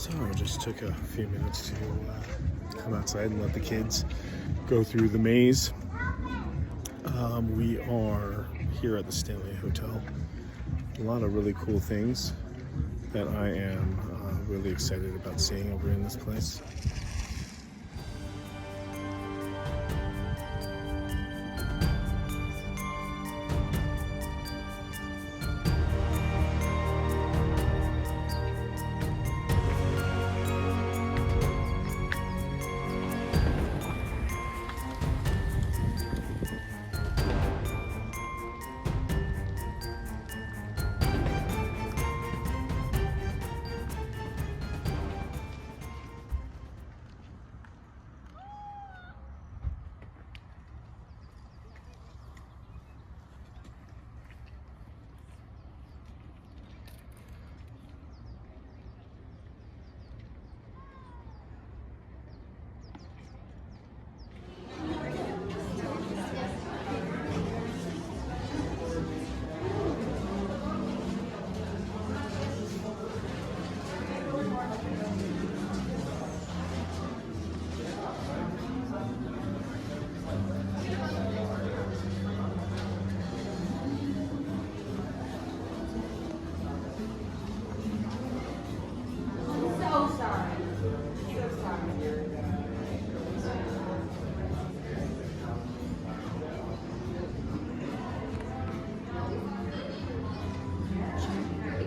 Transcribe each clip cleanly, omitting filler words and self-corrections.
So I just took a few minutes to come outside and let the kids go through the maze. We are here at the Stanley Hotel. A lot of really cool things that I am really excited about seeing over in this place.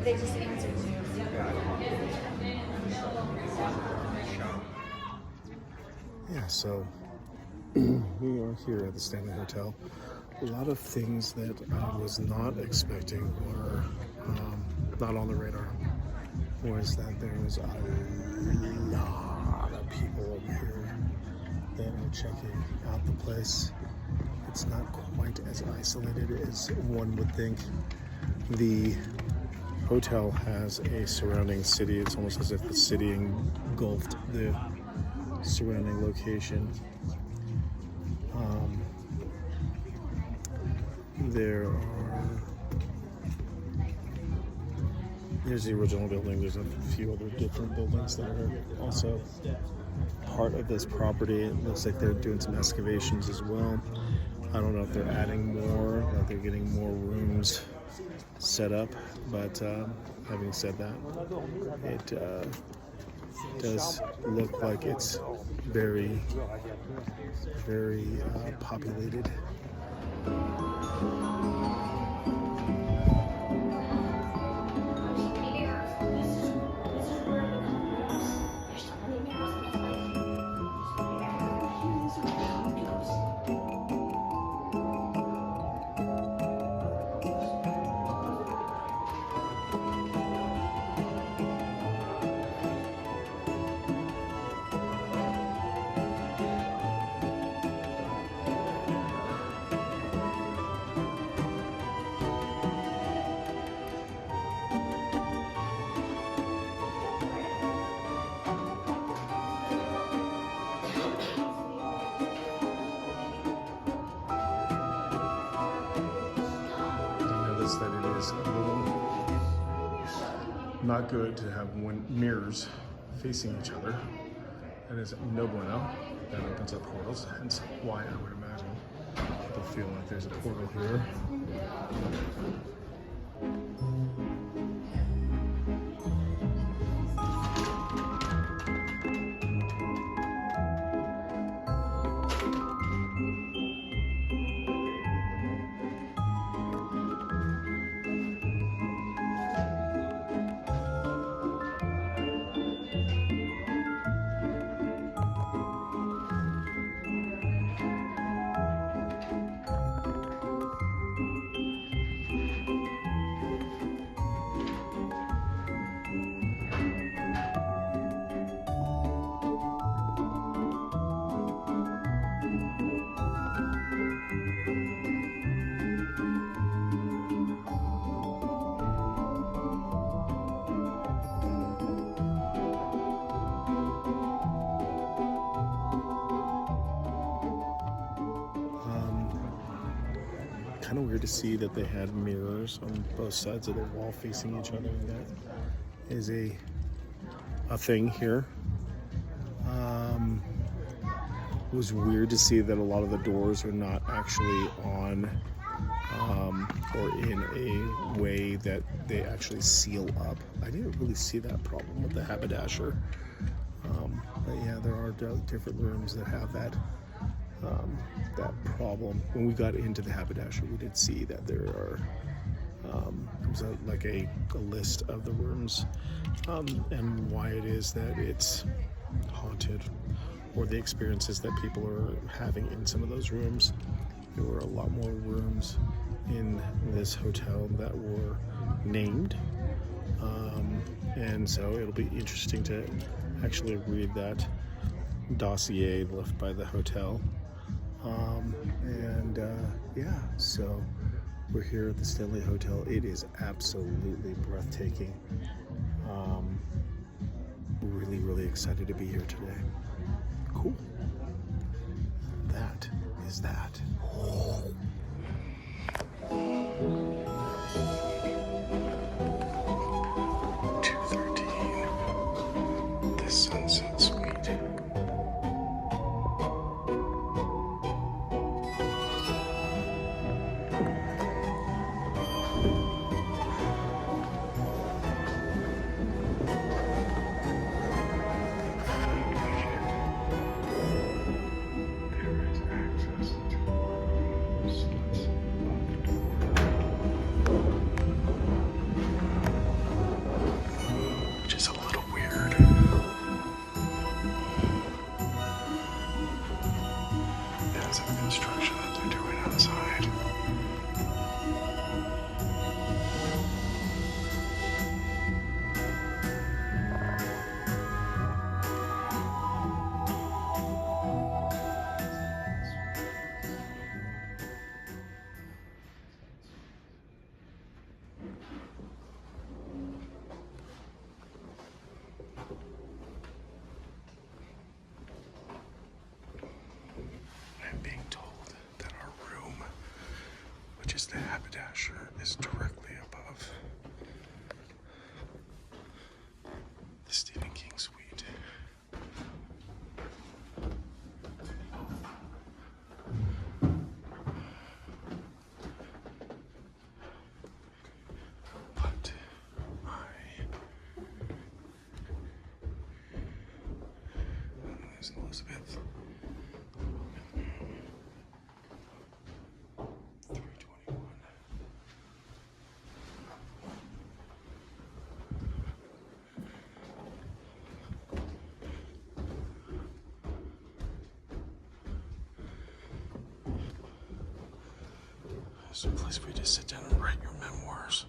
They just answered you. Yeah, so we are here at the Stanley Hotel. A lot of things that I was not expecting or not on the radar was that there was a lot of people over here that are checking out the place. It's not quite as isolated as one would think. The hotel has a surrounding city. It's almost as if the city engulfed the surrounding location. There's the original building. There's a few other different buildings that are also part of this property. It looks like they're doing some excavations as well. I don't know if they're adding more, that they're getting more rooms set up, but having said that, it does look like it's very, very populated. That it is a little not good to have mirrors facing each other. That is no bueno. That opens up portals, hence why I would imagine people feel like there's a portal here. Kind of weird to see that they had mirrors on both sides of the wall facing each other. And that is a a thing here. It was weird to see that a lot of the doors are not actually on or in a way that they actually seal up. I didn't really see that problem with the haberdasher. But yeah, there are different rooms that have that problem. When we got into the haberdasher, we did see that there are there's a list of the rooms and why it is that it's haunted, or the experiences that people are having in some of those rooms. There were a lot more rooms in this hotel that were named, and so it'll be interesting to actually read that dossier left by the hotel. Yeah, so we're here at the Stanley Hotel. It is absolutely breathtaking. Really, really excited to be here today. Cool. That is that. 213. The Sunset Suite. Which is a little weird. Yeah, some construction that they're doing outside. I'm being told that our room, which is the haberdasher, is directly above the Stephen King suite. But there's Elizabeth. 321. It's a place for you to sit down and write your memoirs.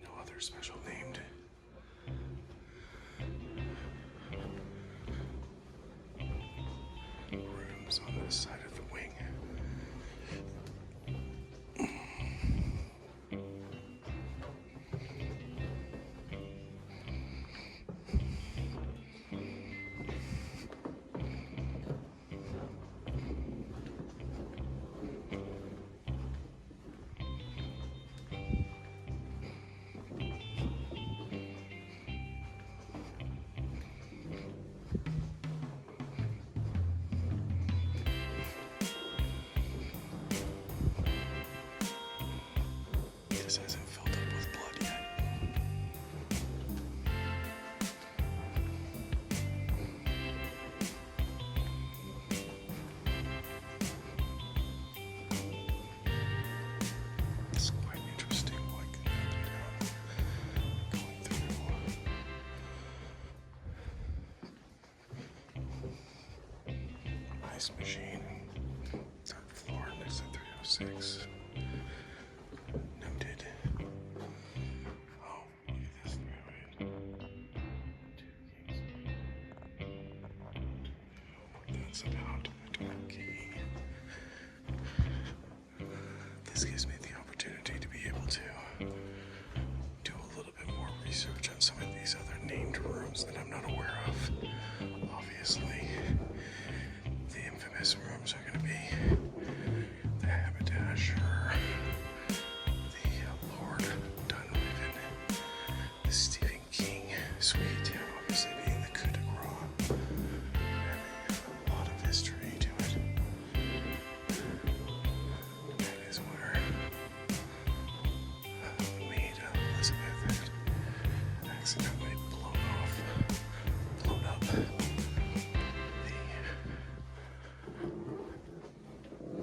No other special named. Rooms on this side of the wing. This hasn't filled up with blood yet. It's quite interesting walking up and down, going through. Ice machine. Third floor next to 306. Noted. Oh, look at this 308. 2 keys. That's about 20 key. This gives me the opportunity to be rooms that I'm not aware of. Obviously, the infamous rooms are going to be the Haberdasher, the Lord Dunraven, the Stephen King suite, obviously being the coup de grace. A lot of history to it. That is where maid Elizabeth had accidentally blown up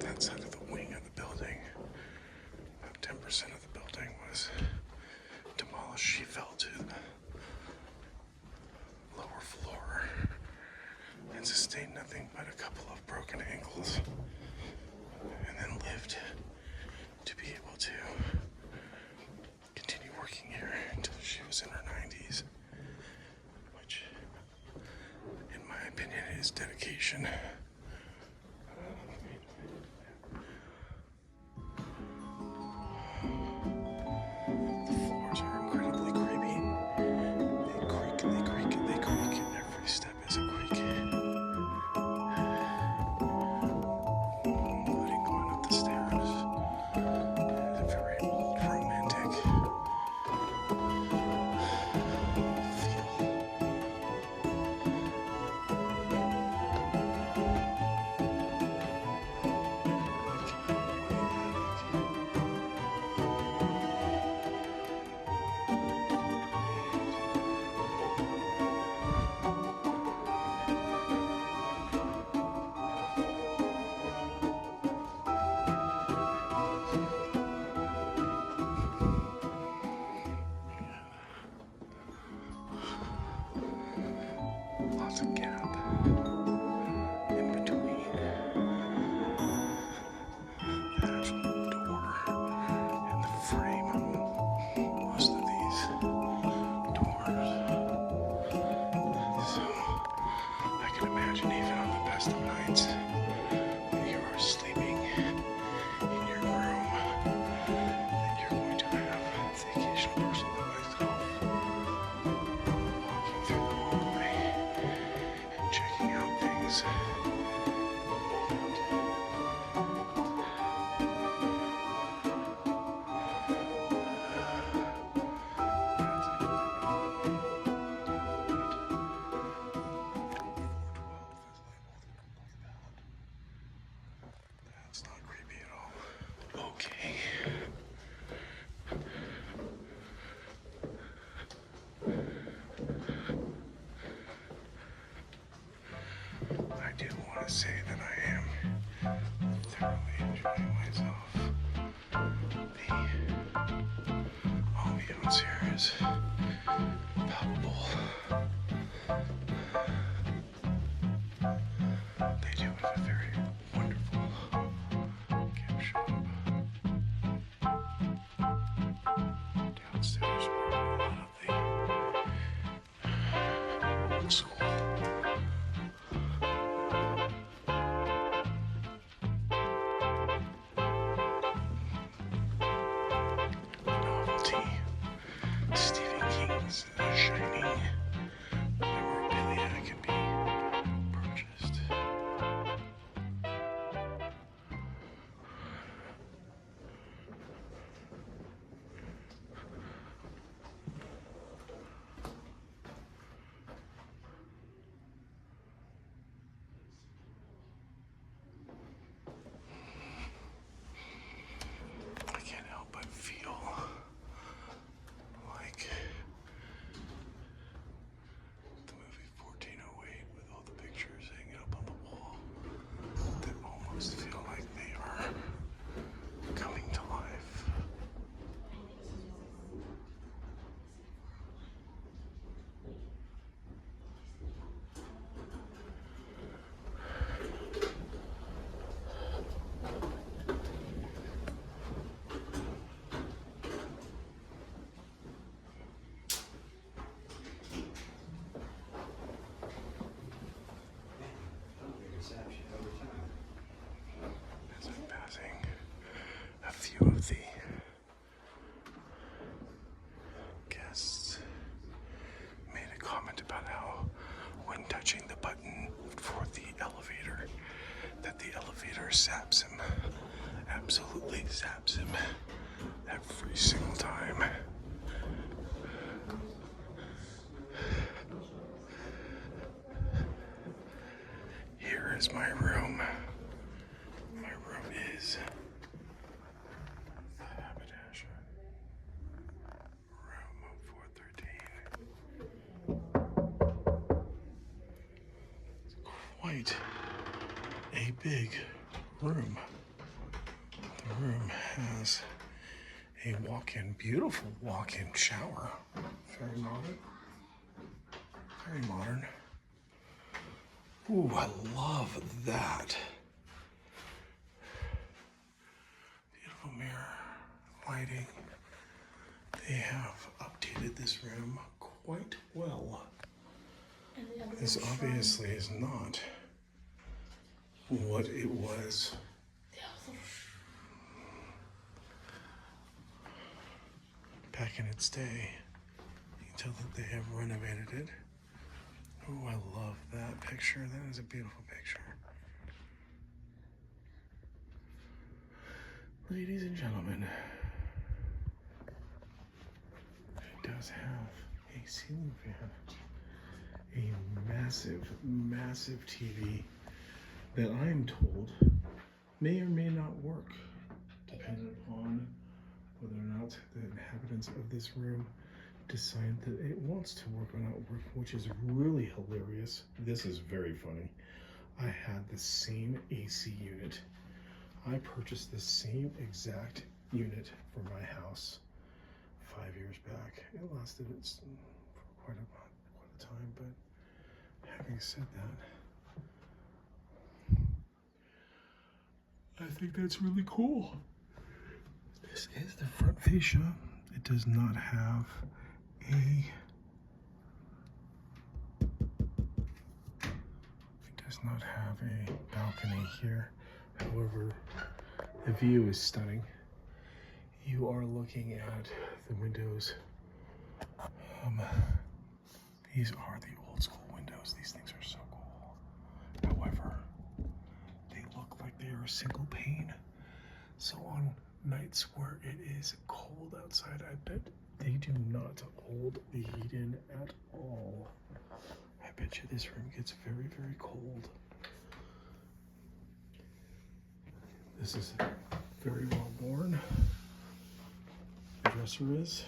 that side of the wing of the building. About 10% of the building was demolished. She fell to the lower floor and sustained nothing but a couple of broken ankles, and then lived to be able to continue working here until she was in her 90s, which, in my opinion, is dedication. The floors are incredibly creepy. They creak, they creak, they creak. Every step is a creak. Including going up the stairs. It's a very romantic feel. Lots of gap in between the actual door and the frame on most of these doors. So I can imagine even on the best of nights when you are sleeping in your room that you're going to have the occasional person like myself walking through the hallway and checking out things. That's not creepy at all. Okay. I do want to say that I am thoroughly enjoying myself. The ambiance here is palpable. They do have a very wonderful gift shop downstairs where a lot of the old school novelty Stephen King's The Shining memorabilia can be purchased. stabs him every single time. Here is my room. My room is the haberdasher. Room 413. It's quite a big room. The room has a walk-in, beautiful walk-in shower. Very modern. Very modern. Ooh, I love that. Beautiful mirror, lighting. They have updated this room quite well. This obviously is not what it was back in its day. You can tell that they have renovated it. Oh, I love that picture. That is a beautiful picture. Ladies and gentlemen, it does have a ceiling fan, a massive, massive TV that I'm told may or may not work, depending upon whether or not the inhabitants of this room decide that it wants to work or not work, which is really hilarious. This is very funny. I had the same AC unit. I purchased the same exact unit for my house 5 years back. It lasted for quite a time, but having said that, I think that's really cool. This is the front fascia. It does not have it does not have a balcony here. However, the view is stunning. You are looking at the windows. These are the old school windows. These things are so cool. However, they look like they are single pane. So on nights where it is cold outside, I bet they do not hold the heat in at all. I bet you this room gets very, very cold. This is very well worn. The dresser is.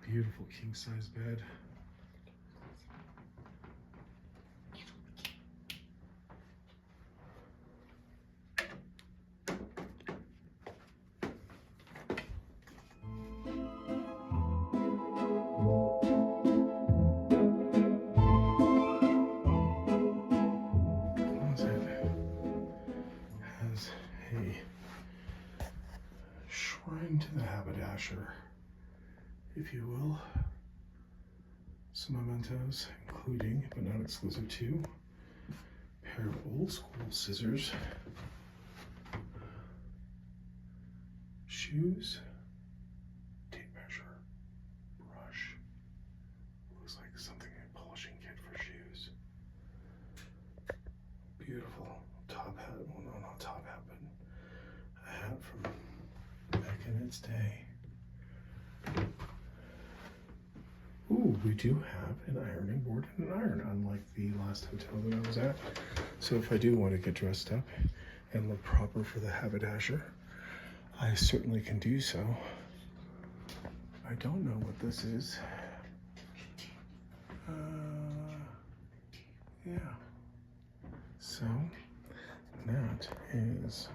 Beautiful king-size bed. Has a shrine to the haberdasher, if you will. Some mementos, including, but not exclusive to, a pair of old school scissors, shoes, tape measure, brush. Looks like something, a polishing kit for shoes. Beautiful top hat. Well, no, not top hat, but a hat from back in its day. Ooh, we do have an ironing board and an iron, unlike the last hotel that I was at. So if I do want to get dressed up and look proper for the haberdasher, I certainly can do so. I don't know what this is. Yeah. So that is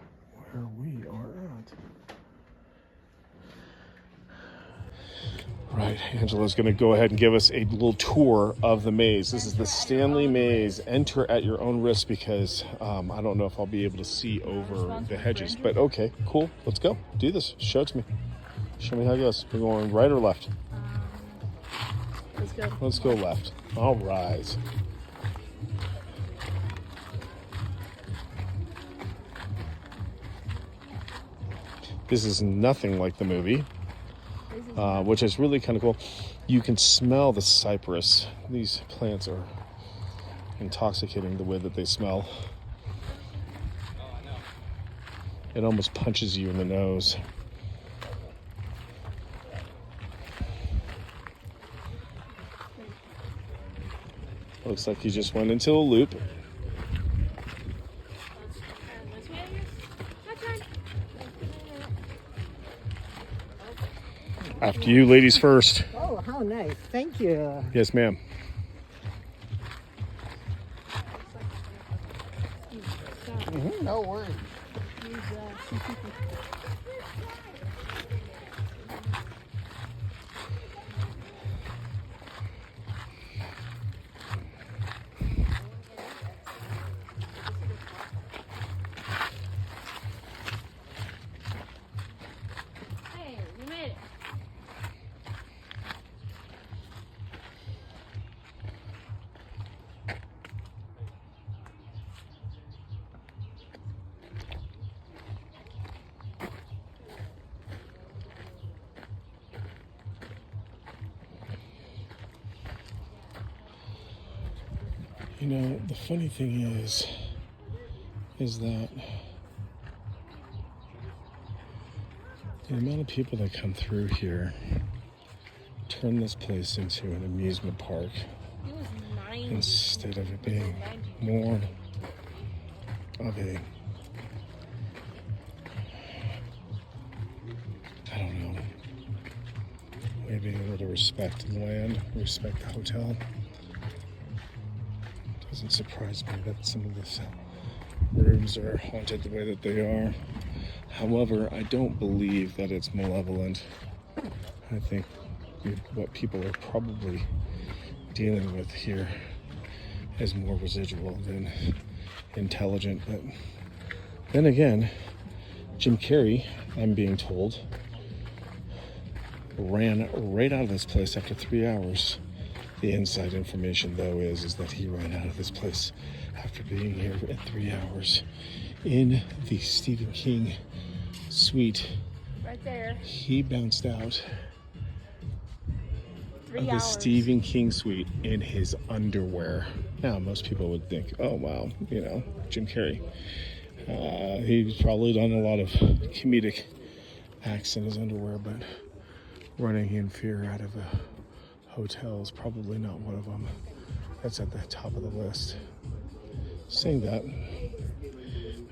where we are at. Right, Angela's going to go ahead and give us a little tour of the maze. This is the Stanley Maze. Enter at your own risk because I don't know if I'll be able to see over the hedges. But okay, cool. Let's go. Do this. Show it to me. Show me how it goes. We're going right or left? Let's go. Let's go left. All right. This is nothing like the movie. Which is really kind of cool. You can smell the cypress. These plants are intoxicating the way that they smell. It almost punches you in the nose. Looks like he just went into a loop. After you, ladies first. Oh, how nice. Thank you. Yes, ma'am. No worries. Hey, you made it. You know, the funny thing is that the amount of people that come through here turn this place into an amusement park It was 90. instead of it being more of a, I don't know, maybe a little respect the land, respect the hotel. Doesn't surprise me that some of the rooms are haunted the way that they are. However, I don't believe that it's malevolent. I think what people are probably dealing with here is more residual than intelligent. But then again, Jim Carrey, I'm being told, ran right out of this place after 3 hours. The inside information, though, is that he ran out of this place after being here in 3 hours in the Stephen King suite. Right there. He bounced out 3 of the hours. Stephen King suite in his underwear. Now, most people would think, oh, wow, you know, Jim Carrey. He's probably done a lot of comedic acts in his underwear, but running in fear out of a hotel is probably not one of them. That's at the top of the list. Saying that,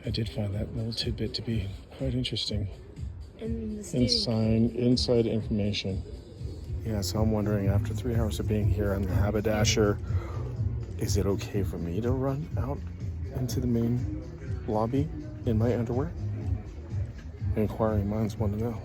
I did find that little tidbit to be quite interesting. And the Stephen Inside information. Yeah, so I'm wondering, after 3 hours of being here on the Haberdasher, is it okay for me to run out into the main lobby in my underwear? Inquiring minds want to know.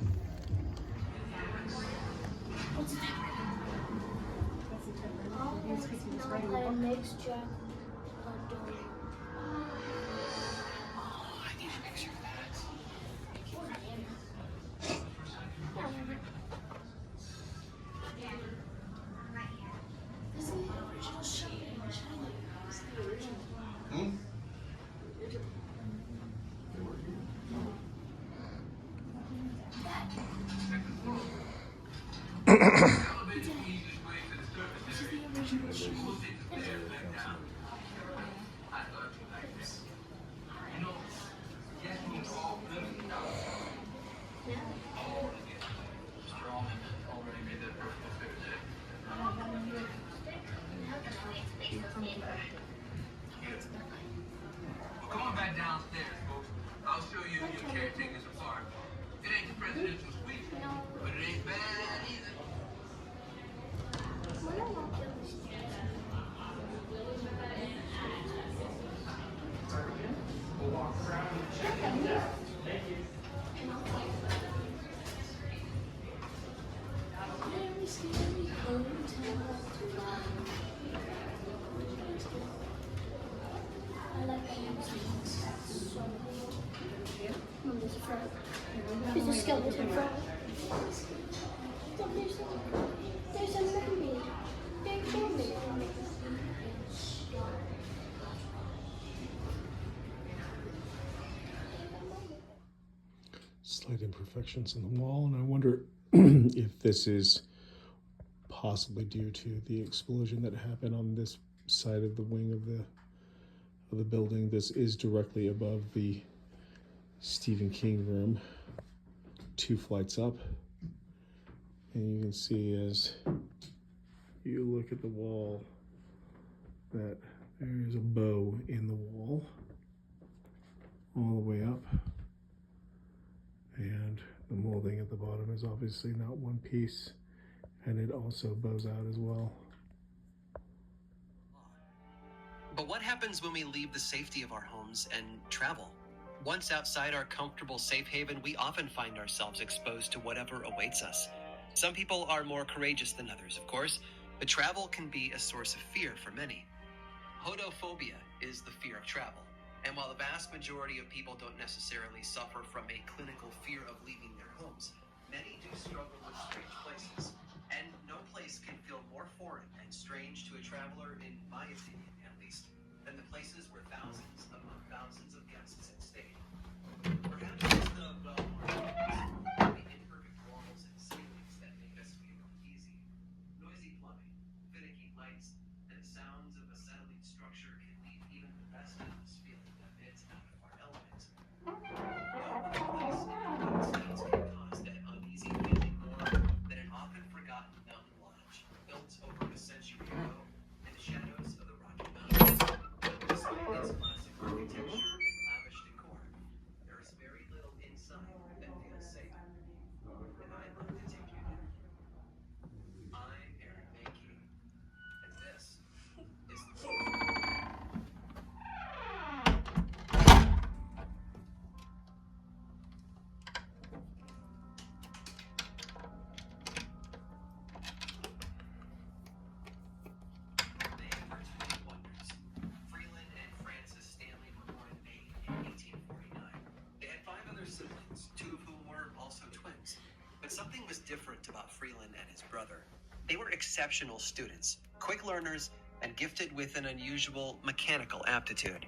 Come on back downstairs, folks. I'll show you your caretaker's apartment. It ain't the presidential suite, but it ain't bad either. There's a skeleton frog. There's a mermaid. There's a mermaid. Slight imperfections in the wall, and I wonder if this is possibly due to the explosion that happened on this side of the wing of the building. This is directly above the Stephen King room, 2 flights up. And you can see as you look at the wall that there is a bow in the wall all the way up. And the molding at the bottom is obviously not one piece, and it also bows out as well. But what happens when we leave the safety of our homes and travel? Once outside our comfortable safe haven, we often find ourselves exposed to whatever awaits us. Some people are more courageous than others, of course, but travel can be a source of fear for many. Hodophobia is the fear of travel. And while the vast majority of people don't necessarily suffer from a clinical fear of leaving their homes, many do struggle with strange places. And no place can feel more foreign and strange to a traveler, in my opinion at least, than the places where thousands upon thousands of guests have stayed. Perhaps it's the well-marked, the imperfect walls and ceilings that make us feel uneasy. Noisy plumbing, finicky lights, and the sounds of a settling structure can leave even the best of us feeling a bit out of our element. No place in the United States can cause that uneasy feeling more than an often forgotten mountain lodge built over a century ago in the shadows of the Rocky Mountains. Despite its classic architecture and lavish decor, there is very little inside that feels safe. And I'd love to take you there. I'm Aaron Mankey, and this is the They were twin wonders. Freeland and Frances Stanley were born in Maine in 1849. They had 5 other siblings, 2 of whom were also twins. But something was different about Freeland and his brother. They were exceptional students, quick learners, and gifted with an unusual mechanical aptitude.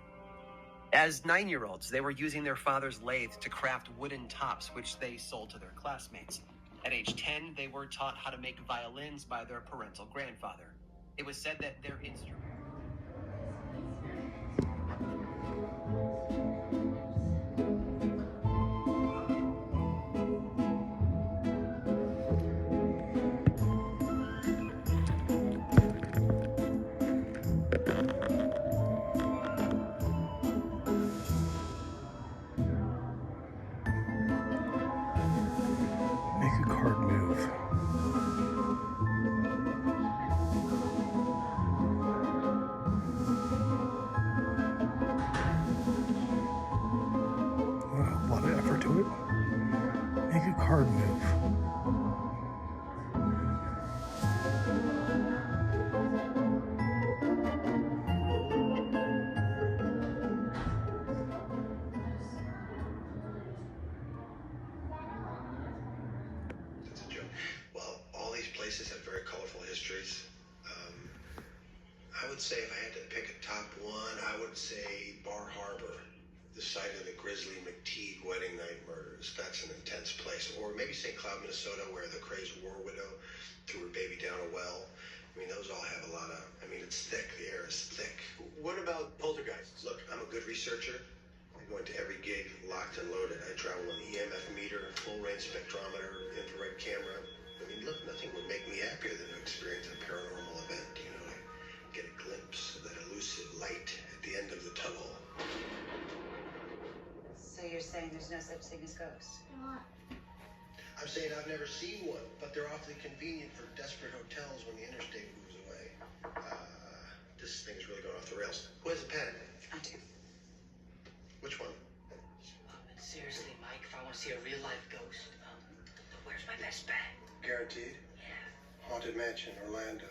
As 9-year-olds, they were using their father's lathe to craft wooden tops, which they sold to their classmates. At age 10, they were taught how to make violins by their parental grandfather. It was said that their instrument Make a card move. A lot of effort to it. Make a card move. It's a joke. Well, all these places have very colorful histories. I would say if I had to pick a top one, I would say Bar Harbor, the site of the Grizzly McTeague wedding night murders. That's an intense place. Or maybe St. Cloud, Minnesota, where the crazed war widow threw her baby down a well. I mean, those all have a lot of, it's thick. The air is thick. What about poltergeists? Look, I'm a good researcher. I go into every gig locked and loaded. I travel an EMF meter, full range spectrometer, infrared camera. Look, nothing would make me happier than to experience a paranormal event. Get a glimpse of that elusive light at the end of the tunnel. So you're saying there's no such thing as ghosts? I'm saying I've never seen one, but they're awfully convenient for desperate hotels when the interstate moves away. This thing's really going off the rails. Who has a pen? I do. Which one? But seriously, Mike, if I want to see a real life ghost, where's my best bet? Guaranteed? Yeah. Haunted Mansion, Orlando.